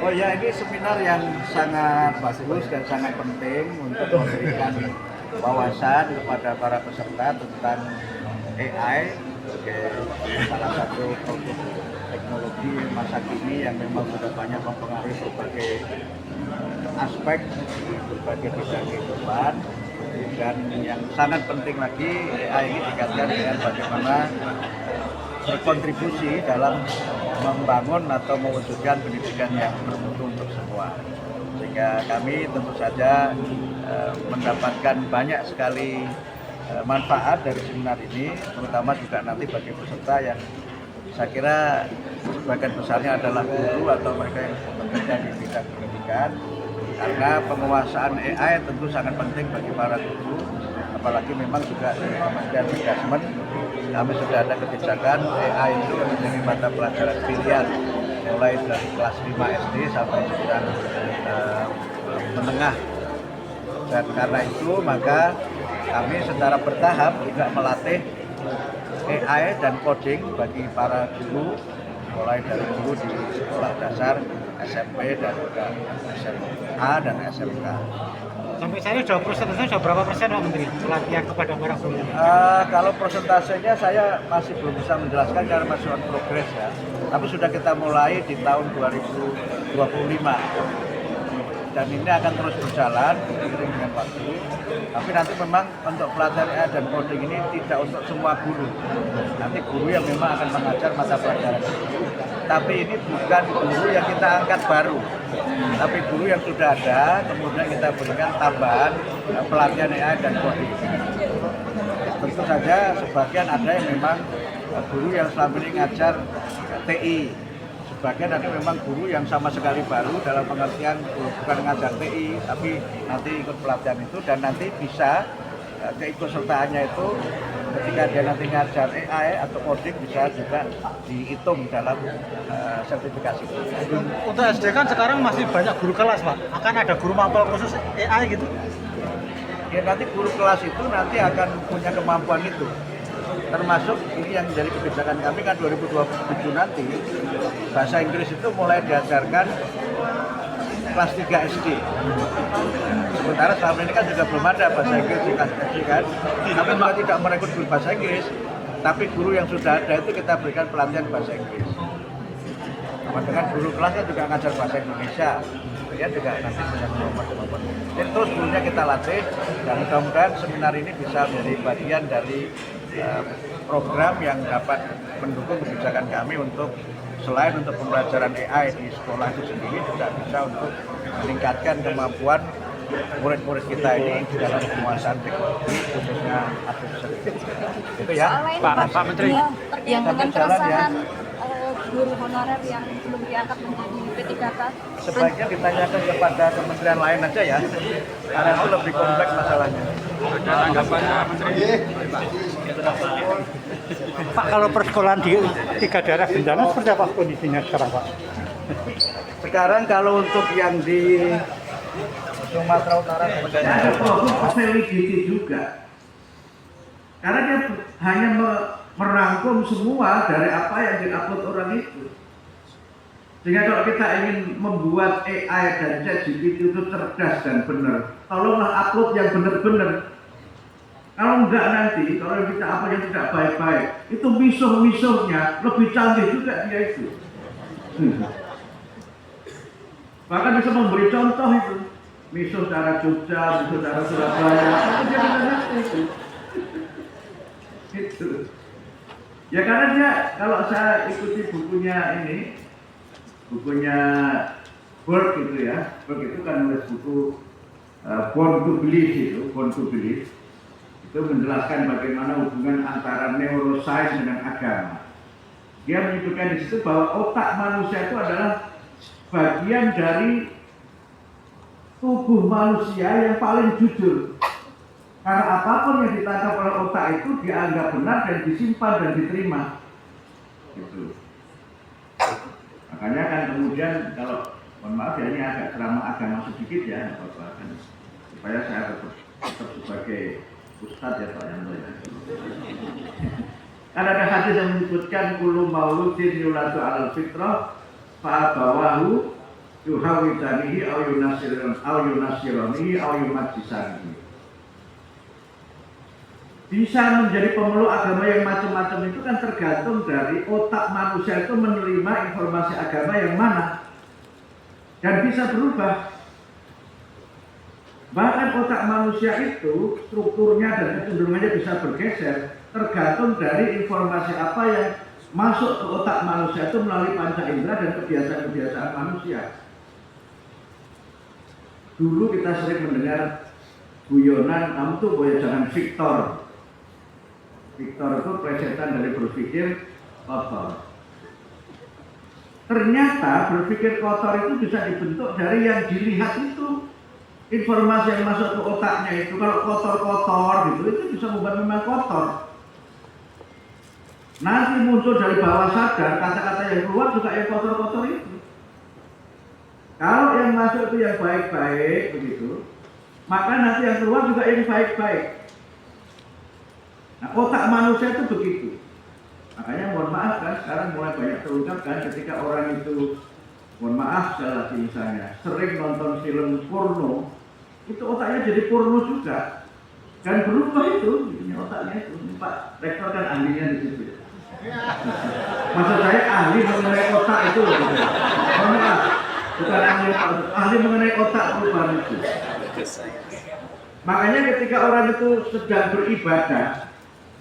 Oh ya, ini seminar yang sangat bagus dan sangat penting untuk memberikan wawasan kepada para peserta tentang AI sebagai salah satu produk teknologi masa kini yang memang sudah banyak mempengaruhi berbagai aspek, berbagai bidang kehidupan. Dan yang sangat penting lagi, AI ini dikaitkan dengan bagaimana berkontribusi dalam membangun atau mewujudkan pendidikan yang bermutu untuk semua. Sehingga kami tentu saja mendapatkan banyak sekali manfaat dari seminar ini, terutama juga nanti bagi peserta yang saya kira sebagian besarnya adalah guru atau mereka yang bekerja di bidang pendidikan. Karena penguasaan AI tentu sangat penting bagi para guru, apalagi memang juga di Kementerian Mendagri kami sudah ada kebijakan AI itu menjadi mata pelajaran pilihan mulai dari kelas 5 SD sampai jenjang menengah. Dan karena itu maka kami secara bertahap juga melatih AI dan coding bagi para guru, mulai dari guru di sekolah dasar, SMP dan juga SMA dan SMK. Sampai saya sudah persentasenya sudah berapa persen Pak Menteri pelatihan kepada para guru? Kalau persentasenya saya masih belum bisa menjelaskan karena masih on progress ya. Tapi sudah kita mulai di tahun 2025. Dan ini akan terus berjalan seiring dengan waktu. Tapi nanti memang untuk pelatihan AI dan coding ini tidak untuk semua guru. Nanti guru yang memang akan mengajar mata pelajaran itu. Tapi ini bukan guru yang kita angkat baru, tapi guru yang sudah ada, kemudian kita berikan tambahan pelatihan AI dan coding. Tentu saja sebagian ada yang memang guru yang selama ini ngajar TI, sebagian ada memang guru yang sama sekali baru dalam pengertian bukan ngajar TI, tapi nanti ikut pelatihan itu dan nanti bisa keikutsertaannya itu ketika dia nanti ngajar AI atau coding bisa juga dihitung dalam sertifikasi. Untuk SD kan sekarang masih banyak guru kelas Pak, akan ada guru mapel khusus AI gitu? Ya nanti guru kelas itu nanti akan punya kemampuan itu. Termasuk ini yang menjadi kebijakan kami kan 2027 nanti bahasa Inggris itu mulai diajarkan kelas 3 SD. Sementara selama ini kan juga belum ada bahasa Inggris di kelas SD kan. Kami juga tidak merekrut guru bahasa Inggris, tapi guru yang sudah ada itu kita berikan pelatihan bahasa Inggris. Sama dengan guru kelasnya juga ngajar bahasa Indonesia. Dia juga nanti punya kemampuan. Jadi terus gurunya kita latih dan mudah-mudahan seminar ini bisa menjadi bagian dari program yang dapat mendukung kebijakan kami untuk selain untuk pembelajaran AI di sekolah itu sendiri juga bisa untuk meningkatkan kemampuan murid-murid kita ini dalam penguasaan teknologi khususnya artificial intelligence. Itu ya, Pak Menteri. Yang dengan keresahan guru honorer yang belum diangkat menjadi P3K. Sebaiknya ditanyakan kepada kementerian lain aja ya, karena itu lebih kompleks masalahnya. Ada tanggapannya Menteri? Pak, kalau persekolahan di 3 daerah bencana seperti apa kondisinya sekarang Pak? Sekarang kalau untuk yang di Sumatera Utara sebenarnya validity juga, karena dia hanya merangkum semua dari apa yang diupload orang itu. Sehingga kalau kita ingin membuat AI dan ChatGPT itu cerdas dan benar, tolonglah upload yang benar-benar. Kalau enggak nanti, kalau kita apa yang tidak baik-baik, itu misuh-misuhnya lebih canggih juga dia itu. Bahkan bisa memberi contoh itu. Misuh cara Jogja, misuh cara Surabaya, itu dia bisa itu. Gitu. Ya karena dia, kalau saya ikuti bukunya ini, bukunya Burke itu ya, Burke itu kan nulis buku Born to Believe itu, Born to Believe. Itu menjelaskan bagaimana hubungan antara neuroscience dengan agama. Dia menyebutkan di situ bahwa otak manusia itu adalah bagian dari tubuh manusia yang paling jujur. Karena apapun yang ditangkap oleh otak itu dianggap benar dan disimpan dan diterima. Gitu. Makanya kan kemudian kalau mohon maaf ya ini agak ceramah agama sedikit ya, Bapak, supaya saya tetap sebagai Ustadz ya Pak yang mulia. Kan ada hadis yang menyebutkan kullu mauludin yuladu alal fitrah fa bawahu yuhawidanihi au yunasironihi au yumajisanihi. Bisa menjadi pemeluk agama yang macam-macam itu kan tergantung dari otak manusia itu menerima informasi agama yang mana, dan bisa berubah. Bahkan otak manusia itu strukturnya dan kecenderungannya bisa bergeser tergantung dari informasi apa yang masuk ke otak manusia itu melalui panca indera dan kebiasaan-kebiasaan manusia. Dulu kita sering mendengar guyonan, kamu tuh jangan Victor. Victor itu plesetan dari berpikir kotor. Ternyata berpikir kotor itu bisa dibentuk dari yang dilihat itu. Informasi yang masuk ke otaknya itu, kalau kotor-kotor gitu, itu bisa membuat memang kotor. Nanti muncul dari bawah sadar, kata-kata yang keluar juga yang kotor-kotor itu. Kalau yang masuk itu yang baik-baik begitu, maka nanti yang keluar juga yang baik-baik. Nah, otak manusia itu begitu. Makanya mohon maaf kan, sekarang mulai banyak terungkap kan ketika orang itu, mohon maaf sekali lagi misalnya, sering nonton film porno, itu otaknya jadi porno juga. Dan berubah itu, ini otaknya itu. Pak Rektor kan ahlinya di situ. Maksud saya ahli mengenai otak itu. Mohon maaf, bukan ahli mengenai otak perubahan itu. Makanya ketika orang itu sedang beribadah,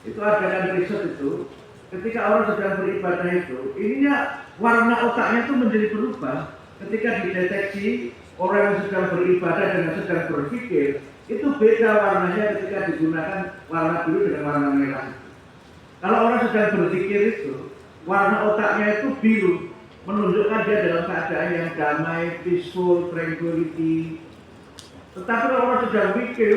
itu ada kan riset itu, ketika orang sedang beribadah itu, ininya warna otaknya itu menjadi berubah. Ketika dideteksi orang yang sedang beribadah dan yang sedang berpikir, itu beda warnanya ketika digunakan warna biru dengan warna merah. Kalau orang sedang berpikir itu, warna otaknya itu biru, menunjukkan dia dalam keadaan yang damai, peaceful, tranquility. Tetapi kalau orang sedang pikir,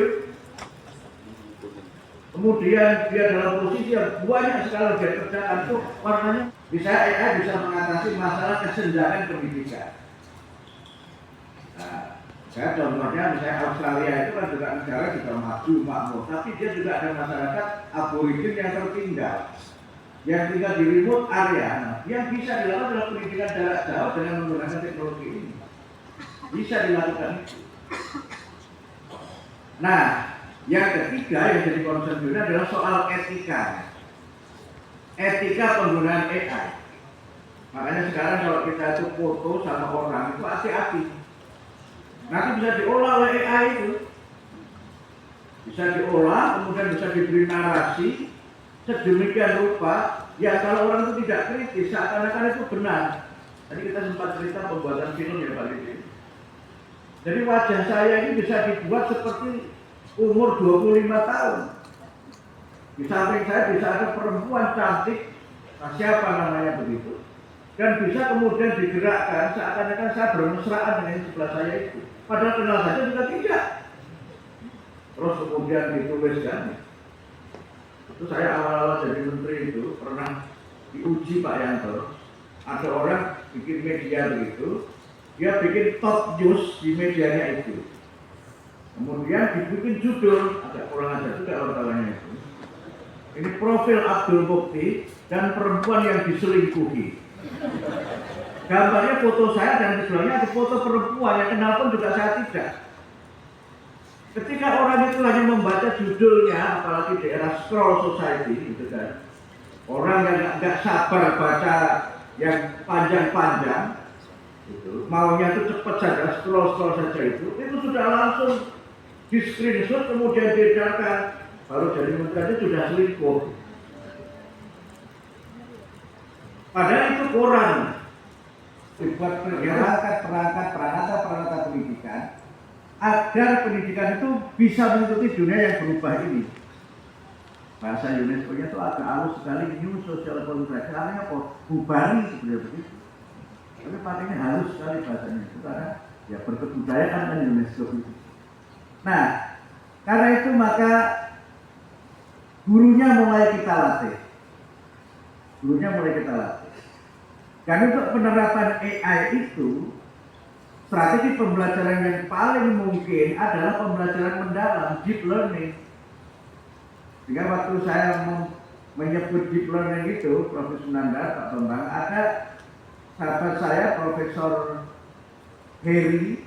kemudian dia dalam posisi yang banyak sekali dia kerjakan, itu warnanya bisa AI bisa mengatasi masalah kesenjangan pendidikan. Nah, saya contohnya misalnya Australia itu kan juga negara juga maju makmur, tapi dia juga ada masyarakat aborigin yang tertinggal, yang tinggal di remote area. Nah, yang bisa dilakukan adalah pendidikan jarak jauh dengan menggunakan teknologi ini. Bisa dilakukan itu. Nah, yang ketiga yang jadi concern juga adalah soal etika. Etika penggunaan AI. Makanya sekarang kalau kita itu foto sama orang itu hati-hati. Nanti bisa diolah oleh AI itu. Bisa diolah, kemudian bisa diberi narasi sedemikian rupa, ya kalau orang itu tidak kritis, seakan-akan itu benar. Tadi kita sempat cerita pembuatan film ya Pak Lidi. Jadi wajah saya ini bisa dibuat seperti umur 25 tahun. Di samping saya bisa ada perempuan cantik, nah siapa namanya begitu, dan bisa kemudian digerakkan seakan-akan saya bermesraan dengan yang sebelah saya itu. Padahal kenal saja juga tidak. Terus kemudian dituliskan. Itu saya awal-awal jadi menteri itu pernah diuji Pak Yanto. Ada orang bikin media begitu, dia bikin top news di medianya itu. Kemudian dibikin judul, agak kurang ajar juga wartawannya itu. Ini profil Abdul Mukti dan perempuan yang diselingkuhi. Gambarnya foto saya dan di sebelahnya ada foto perempuan yang kenal pun juga saya tidak. Ketika orang itu hanya membaca judulnya, apalagi di era scroll society, gitu kan, orang yang nggak sabar baca yang panjang-panjang, itu maunya itu cepat saja, scroll saja itu sudah langsung di screenshot kemudian diedarkan, baru jadi menteri sudah selingkuh. Padahal itu koran dibuat perangkat pendidikan agar pendidikan itu bisa mengikuti dunia yang berubah ini. Bahasa UNESCO-nya itu agak halus sekali, new social contract. Artinya apa? Bubari sebenarnya begitu. Tapi pakainya halus sekali bahasanya itu karena ya berkebudayaan kan UNESCO itu. Nah, karena itu maka gurunya mulai kita latih. Dan untuk penerapan AI itu, strategi pembelajaran yang paling mungkin adalah pembelajaran mendalam, deep learning. Sehingga waktu saya menyebut deep learning itu, Prof. Sunanda, Pak Bambang, ada sahabat saya, Profesor Heri,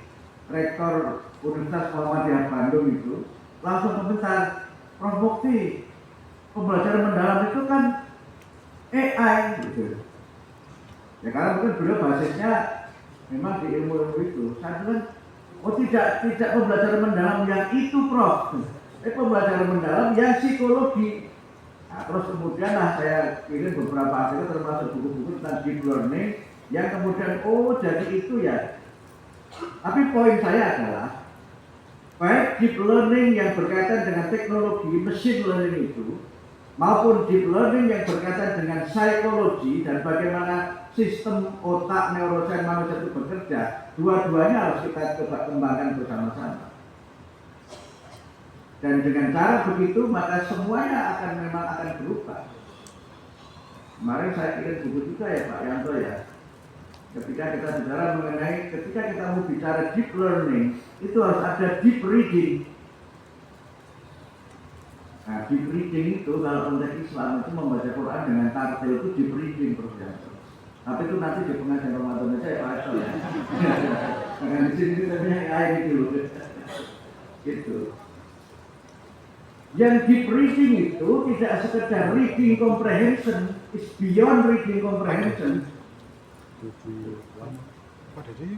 rektor Universitas Muhammadiyah Bandung itu langsung komentar, Prof. Mukti, pembelajaran mendalam itu kan AI gitu. Ya karena mungkin beliau basisnya memang di ilmu itu. Saya bilang, oh tidak pembelajaran mendalam yang itu, Prof. Pembelajaran mendalam yang psikologi. Nah, terus kemudian saya kirim beberapa artikel termasuk buku-buku tentang deep learning yang kemudian jadi itu ya. Tapi poin saya adalah baik deep learning yang berkaitan dengan teknologi machine learning itu maupun deep learning yang berkaitan dengan psikologi dan bagaimana sistem otak neuroscience manusia itu bekerja, dua-duanya harus kita coba kembangkan bersama-sama. Dan dengan cara begitu maka semuanya memang akan berubah. Kemarin saya kirim buku juga ya Pak Yanto ya. Ketika kita bicara mengenai, ketika kita mau bicara deep learning, itu harus ada deep reading. Nah, deep reading itu kalau konteks Islam itu membaca Quran dengan tartil itu deep reading Prof. Yanto. Tapi itu nanti di pengajian Ramadan aja ya Pak Yanto ya. Nah, di sini kita punya AI gitu. Gitu. Yang deep reading itu tidak sekedar reading comprehension, is beyond reading comprehension. Pak Dedi,